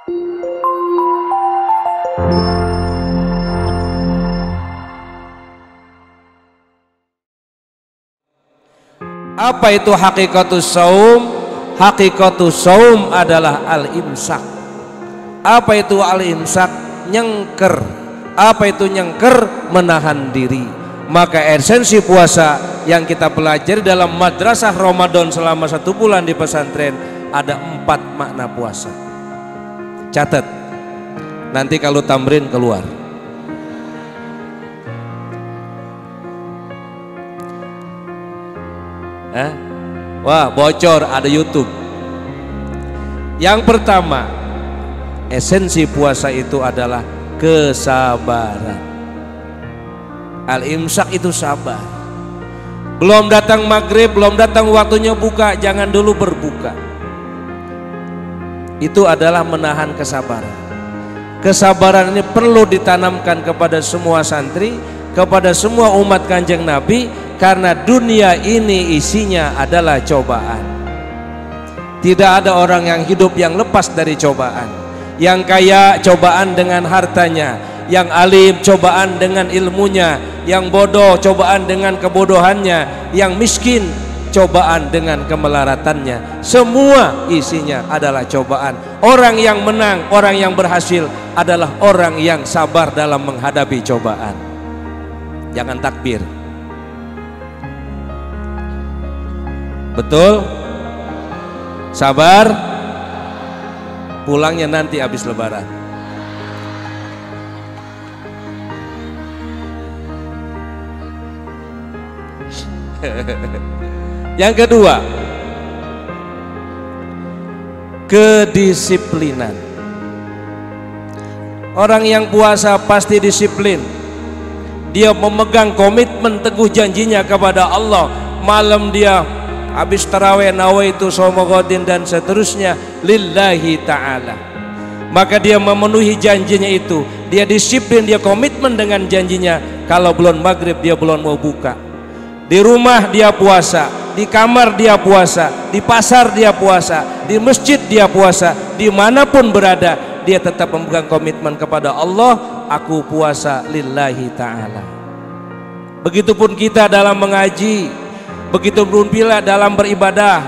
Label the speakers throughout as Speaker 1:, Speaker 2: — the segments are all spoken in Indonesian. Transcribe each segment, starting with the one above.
Speaker 1: Apa itu hakikatus saum? Hakikatus saum adalah al-imsak. Apa itu al-imsak? Nyengker. Apa itu nyengker? Menahan diri. Maka esensi puasa yang kita pelajari dalam madrasah Ramadan selama 1 bulan di pesantren ada 4 makna puasa. Catat, nanti kalau tamrin keluar. Wah, bocor, ada YouTube. Yang pertama, esensi puasa itu adalah kesabaran. Al-imsak itu sabar. Belum datang maghrib, belum datang waktunya buka, jangan dulu berbuka. Itu adalah menahan kesabaran. Kesabaran ini perlu ditanamkan kepada semua santri, kepada semua umat Kanjeng Nabi, karena dunia ini isinya adalah cobaan. Tidak ada orang yang hidup yang lepas dari cobaan. Yang kaya cobaan dengan hartanya, yang alim cobaan dengan ilmunya, yang bodoh cobaan dengan kebodohannya, yang miskin cobaan dengan kemelaratannya. Semua isinya adalah cobaan. Orang yang menang, orang yang berhasil adalah orang yang sabar dalam menghadapi cobaan. Jangan takbir. Betul? Sabar. Pulangnya nanti habis lebaran. Yang kedua, kedisiplinan. Orang yang puasa pasti disiplin. Dia memegang komitmen teguh janjinya kepada Allah. Malam dia habis tarawih, nawaitu shomogodin dan seterusnya lillahi ta'ala. Maka dia memenuhi janjinya itu. Dia disiplin, dia komitmen dengan janjinya. Kalau belum maghrib dia belum mau buka. Di rumah dia puasa, di kamar dia puasa, di pasar dia puasa, di masjid dia puasa, dimanapun berada dia tetap memegang komitmen kepada Allah. Aku puasa lillahi ta'ala. Begitupun kita dalam mengaji, begitupun pula dalam beribadah,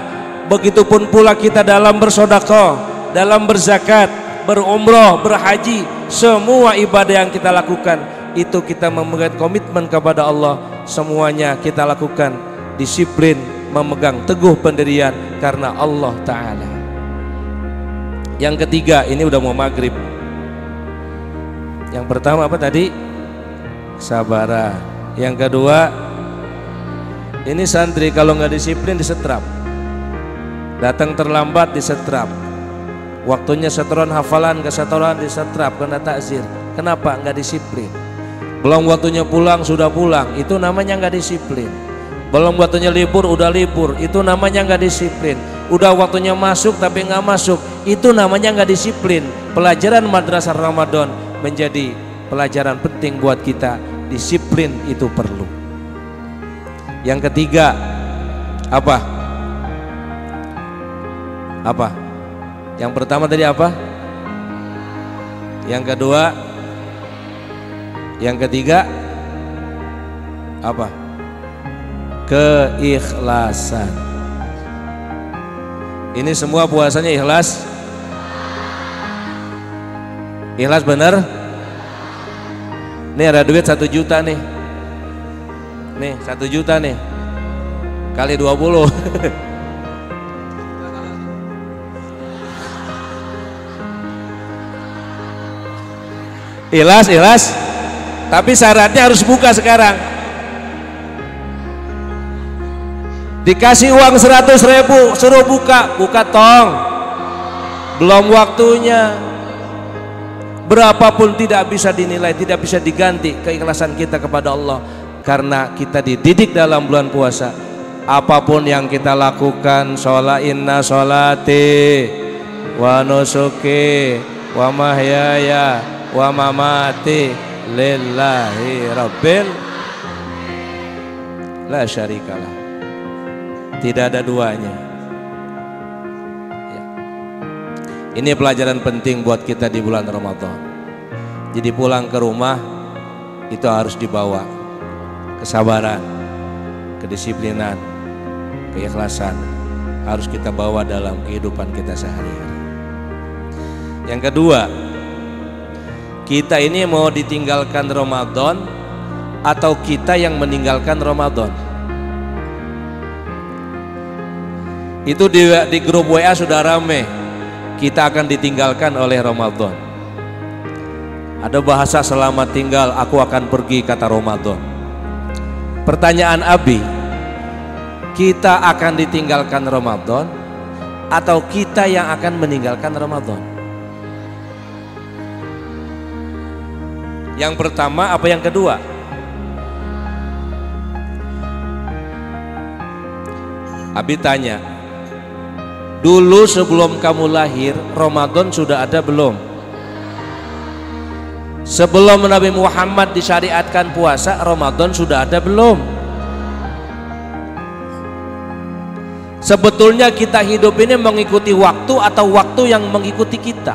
Speaker 1: begitupun pula kita dalam bersedekah, dalam berzakat, berumrah, berhaji. Semua ibadah yang kita lakukan itu kita memegang komitmen kepada Allah. Semuanya kita lakukan disiplin, memegang teguh pendirian karena Allah Ta'ala. Yang ketiga, ini udah mau maghrib. Yang pertama apa tadi? Sabaran. Yang kedua, ini santri kalau nggak disiplin disetrap. Datang terlambat disetrap. Waktunya setoran hafalan ke setoran disetrap, kena takzir. Kenapa? Nggak disiplin. Belum waktunya pulang sudah pulang, itu namanya nggak disiplin. Belum waktunya libur udah libur, itu namanya nggak disiplin. Udah waktunya masuk tapi nggak masuk, itu namanya nggak disiplin. Pelajaran madrasah Ramadan menjadi pelajaran penting buat kita. Disiplin itu perlu. Yang ketiga apa? Apa? Yang pertama tadi apa? Yang kedua? Yang ketiga apa? Keikhlasan. Ini semua puasanya ikhlas. Ikhlas bener? Nih ada duit 1 juta nih. Nih 1 juta nih. Kali 20. Ikhlas, ikhlas. Tapi syaratnya harus buka sekarang. Dikasih uang 100.000 suruh buka, buka tong. Belum waktunya. Berapapun tidak bisa dinilai, tidak bisa diganti keikhlasan kita kepada Allah. Karena kita dididik dalam bulan puasa. Apapun yang kita lakukan, sholat inna sholati wa nusuki wa mahyaya wa mamati lillahi rabbil la syarikalah. Tidak ada duanya ya. Ini pelajaran penting buat kita di bulan Ramadan. Jadi pulang ke rumah itu harus dibawa kesabaran, kedisiplinan, keikhlasan, harus kita bawa dalam kehidupan kita sehari-hari. Yang kedua, kita ini mau ditinggalkan Ramadan atau kita yang meninggalkan Ramadan? Itu di grup WA sudah rame. Kita akan ditinggalkan oleh Ramadan. Ada bahasa selamat tinggal, aku akan pergi, kata Ramadan. Pertanyaan Abi, kita akan ditinggalkan Ramadan atau kita yang akan meninggalkan Ramadan? Yang pertama apa yang kedua? Abi tanya, dulu sebelum kamu lahir Ramadan sudah ada belum? Sebelum Nabi Muhammad disyariatkan puasa, Ramadan sudah ada belum? Sebetulnya kita hidup ini mengikuti waktu atau waktu yang mengikuti kita?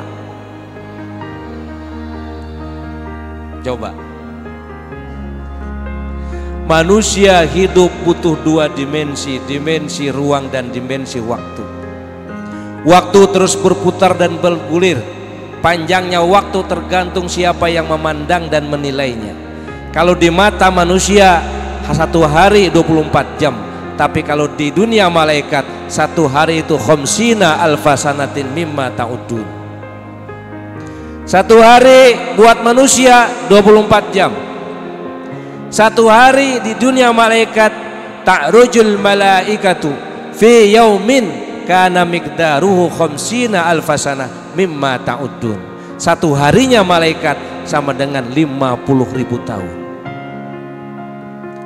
Speaker 1: Coba. Manusia hidup butuh dua dimensi, dimensi ruang dan dimensi waktu. Waktu terus berputar dan bergulir. Panjangnya waktu tergantung siapa yang memandang dan menilainya. Kalau di mata manusia satu hari 24 jam, tapi kalau di dunia malaikat satu hari itu khamsina alfasanatin mimma ta'udun. Satu hari buat manusia 24 jam. Satu hari di dunia malaikat ta'rujul malaikatu fi yaumin kana miqdaruhu khamsina alfasanah mimma ta'udun. Satu harinya malaikat sama dengan 50.000 tahun.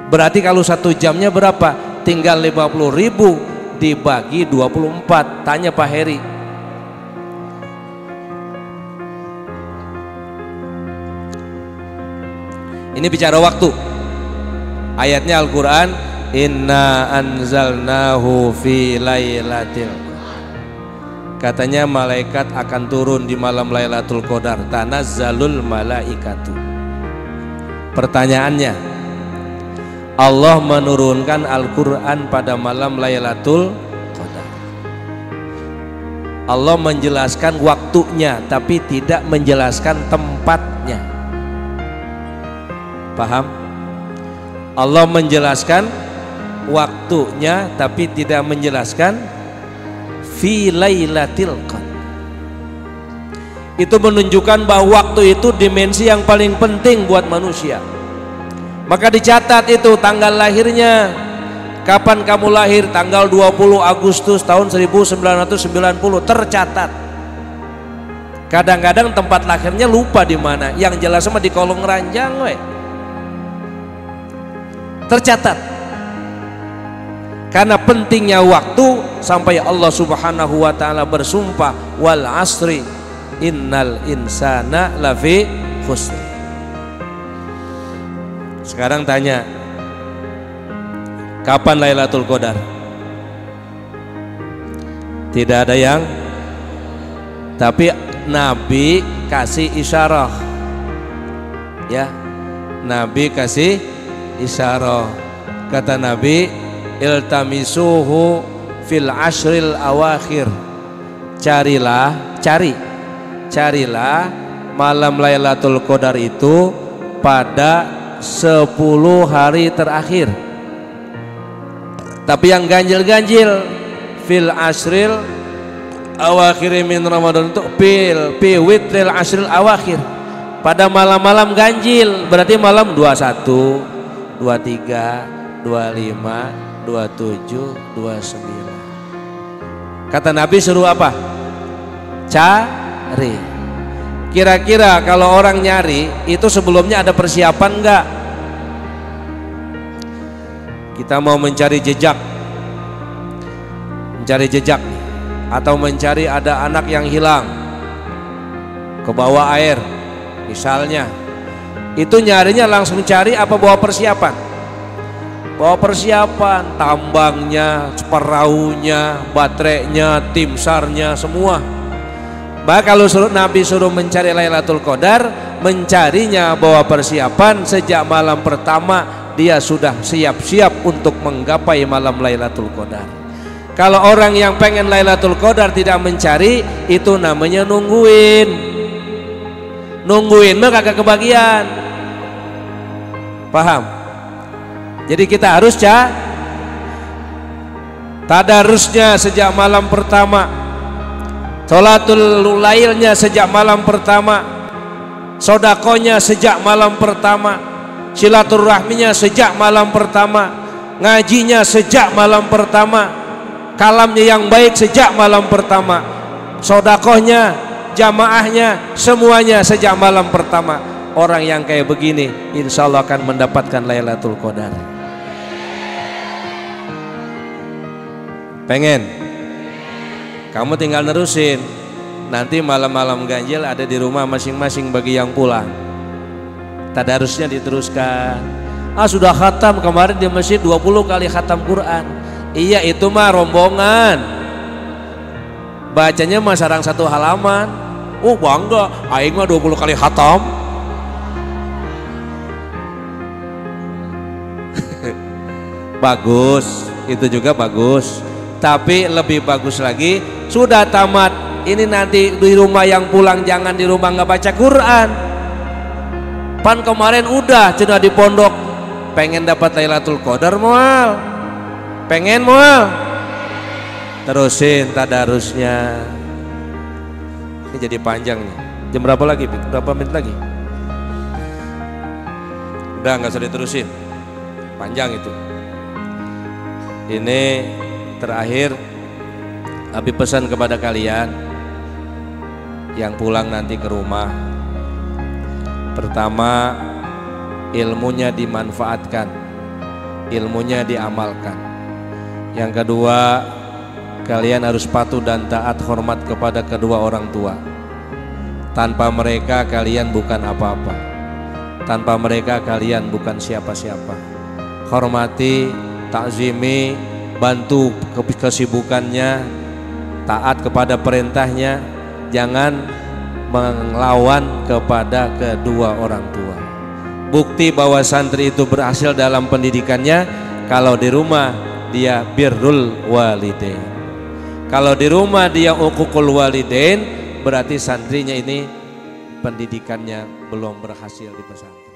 Speaker 1: Berarti kalau satu jamnya berapa? Tinggal 50.000 dibagi 24. Tanya Pak Heri. Ini bicara waktu. Ayatnya Al-Quran, inna anzalnahu fi lailatil. Katanya malaikat akan turun di malam Lailatul Qadar. Tanazzalul malaikatu. Pertanyaannya, Allah menurunkan Al-Quran pada malam Lailatul Qadar. Allah menjelaskan waktunya tapi tidak menjelaskan tempatnya. Paham? Allah menjelaskan waktunya tapi tidak menjelaskan fi lailatil qadar. Itu menunjukkan bahwa waktu itu dimensi yang paling penting buat manusia. Maka dicatat itu tanggal lahirnya. Kapan kamu lahir? Tanggal 20 Agustus tahun 1990 tercatat. Kadang-kadang tempat lahirnya lupa di mana. Yang jelas sama di kolong ranjang we. Tercatat. Karena pentingnya waktu sampai Allah Subhanahu wa taala bersumpah wal asri innal insana lafi khusr. Sekarang tanya, kapan Lailatul Qadar? Tidak ada yang, tapi Nabi kasih isyarah. Ya, Nabi kasih isyarah. Kata Nabi, iltamisuhu fil ashril awakhir. Carilah malam Lailatul Qadar itu pada 10 hari terakhir. Tapi yang ganjil-ganjil fil ashril awakhir min Ramadan itu fi witril ashril awakhir. Pada malam-malam ganjil, berarti malam 21, 23, 25, 27, 29. Kata Nabi suruh apa? Cari. Kira-kira kalau orang nyari itu sebelumnya ada persiapan enggak? Kita mau mencari jejak, atau mencari ada anak yang hilang ke bawah air misalnya, itu nyarinya langsung cari apa bawa persiapan? Bawa persiapan, tambangnya, perahunya, baterainya, tim sarnya, semua. Bah kalau Nabi suruh mencari Lailatul Qadar, mencarinya bawa persiapan sejak malam pertama dia sudah siap-siap untuk menggapai malam Lailatul Qadar. Kalau orang yang pengen Lailatul Qadar tidak mencari, itu namanya nungguin. Nungguin mah kagak kebagian. Paham? Jadi kita harus tadarusnya sejak malam pertama, sholatul lailnya sejak malam pertama, sodakonya sejak malam pertama, silaturahminya sejak malam pertama, ngajinya sejak malam pertama, kalamnya yang baik sejak malam pertama, sodakohnya, jamaahnya, semuanya sejak malam pertama. Orang yang kayak begini insya Allah akan mendapatkan Lailatul Qadar. Pengen? Kamu tinggal nerusin. Nanti malam-malam ganjil ada di rumah masing-masing bagi yang pulang. Tadarusnya diteruskan. Sudah khatam kemarin di masjid 20 kali khatam Quran. Iya itu mah rombongan. Bacanya mah sarang 1 halaman. Bangga, aing mah 20 kali khatam. Bagus, itu juga bagus. Tapi lebih bagus lagi, sudah tamat ini nanti di rumah yang pulang jangan di rumah nggak baca Quran. Pan kemarin udah sudah di pondok, pengen dapat Lailatul Qadar mual, pengen mual, terusin tadarusnya. Ini jadi panjang nih. Jam berapa lagi? Berapa menit lagi? Udah nggak usah diterusin, panjang itu. Ini terakhir Abi pesan kepada kalian yang pulang nanti ke rumah. Pertama, ilmunya dimanfaatkan, ilmunya diamalkan. Yang kedua, kalian harus patuh dan taat hormat kepada kedua orang tua. Tanpa mereka kalian bukan apa-apa. Tanpa mereka kalian bukan siapa-siapa. Hormati, takzimi, bantu kesibukannya, taat kepada perintahnya, jangan melawan kepada kedua orang tua. Bukti bahwa santri itu berhasil dalam pendidikannya kalau di rumah dia birrul walidain. Kalau di rumah dia uququl walidain, berarti santrinya ini pendidikannya belum berhasil di pesantren.